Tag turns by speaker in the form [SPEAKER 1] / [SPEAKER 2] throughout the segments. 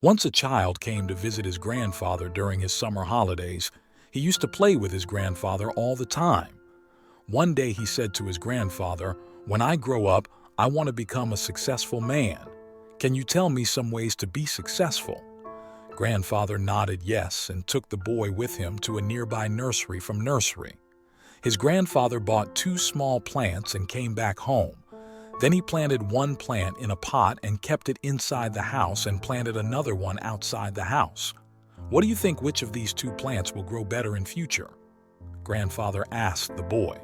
[SPEAKER 1] Once a child came to visit his grandfather during his summer holidays. He used to play with his grandfather all the time. One day he said to his grandfather, "When I grow up, I want to become a successful man. Can you tell me some ways to be successful?" Grandfather nodded yes and took the boy with him to a nearby nursery from nursery. His grandfather bought two small plants and came back home. Then he planted one plant in a pot and kept it inside the house and planted another one outside the house. What do you think, which of these two plants will grow better in future? Grandfather asked the boy.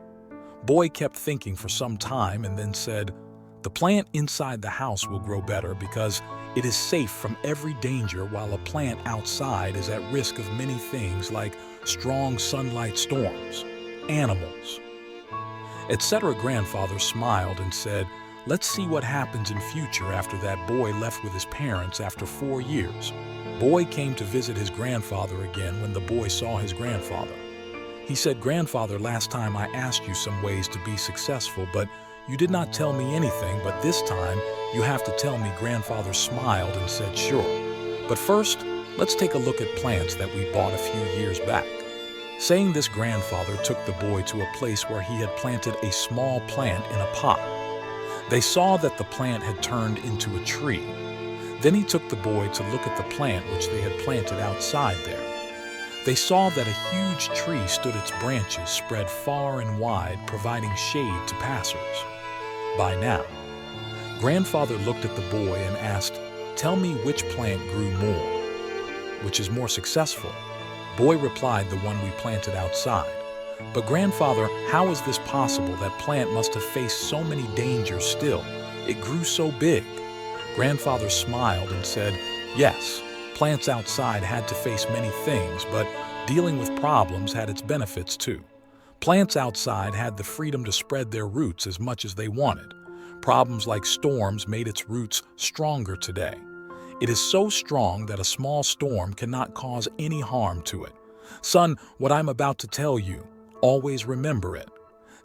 [SPEAKER 1] Boy kept thinking for some time and then said, "The plant inside the house will grow better because it is safe from every danger, while a plant outside is at risk of many things like strong sunlight storms, animals, etc." Grandfather smiled and said, "Let's see what happens in future." After that, boy left with his parents after 4 years. Boy came to visit his grandfather again. When the boy saw his grandfather, he said, "Grandfather, last time I asked you some ways to be successful, but you did not tell me anything, but this time you have to tell me." Grandfather smiled and said, "Sure. But first, let's take a look at plants that we bought a few years back." Saying this, grandfather took the boy to a place where he had planted a small plant in a pot. They saw that the plant had turned into a tree. Then he took the boy to look at the plant which they had planted outside there. They saw that a huge tree stood, its branches spread far and wide, providing shade to passers. By now, grandfather looked at the boy and asked, "Tell me, which plant grew more? Which is more successful?" Boy replied, "The one we planted outside." "But grandfather, how is this possible? That plant must have faced so many dangers still. It grew so big." Grandfather smiled and said, "Yes, plants outside had to face many things, but dealing with problems had its benefits too. Plants outside had the freedom to spread their roots as much as they wanted. Problems like storms made its roots stronger today. It is so strong that a small storm cannot cause any harm to it. Son, what I'm about to tell you, always remember it.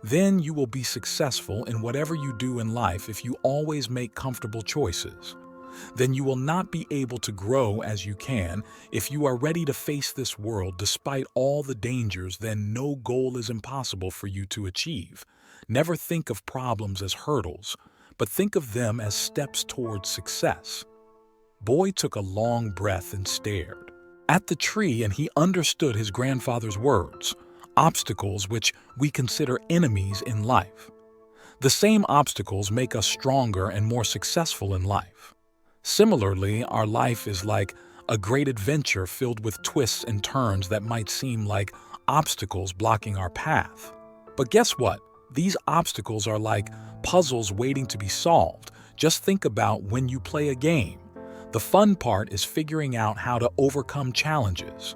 [SPEAKER 1] Then you will be successful in whatever you do in life if you always make comfortable choices. Then you will not be able to grow as you can if you are ready to face this world despite all the dangers. Then no goal is impossible for you to achieve. Never think of problems as hurdles, but think of them as steps towards success." Boy took a long breath and stared at the tree, and he understood his grandfather's words. Obstacles, which we consider enemies in life. The same obstacles make us stronger and more successful in life. Similarly, our life is like a great adventure filled with twists and turns that might seem like obstacles blocking our path. But guess what? These obstacles are like puzzles waiting to be solved. Just think about when you play a game. The fun part is figuring out how to overcome challenges.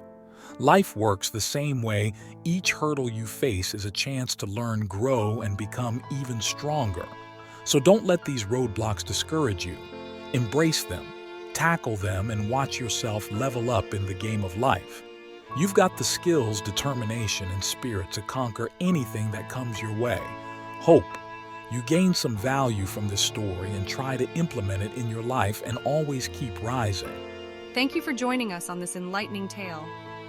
[SPEAKER 1] Life works the same way. Each hurdle you face is a chance to learn, grow, and become even stronger. So don't let these roadblocks discourage you. Embrace them, tackle them, and watch yourself level up in the game of life. You've got the skills, determination, and spirit to conquer anything that comes your way. Hope you gain some value from this story and try to implement it in your life, and always keep rising.
[SPEAKER 2] Thank you for joining us on this enlightening tale.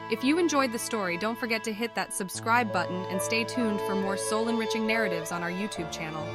[SPEAKER 2] If you enjoyed the story, don't forget to hit that subscribe button and stay tuned for more soul-enriching narratives on our YouTube channel.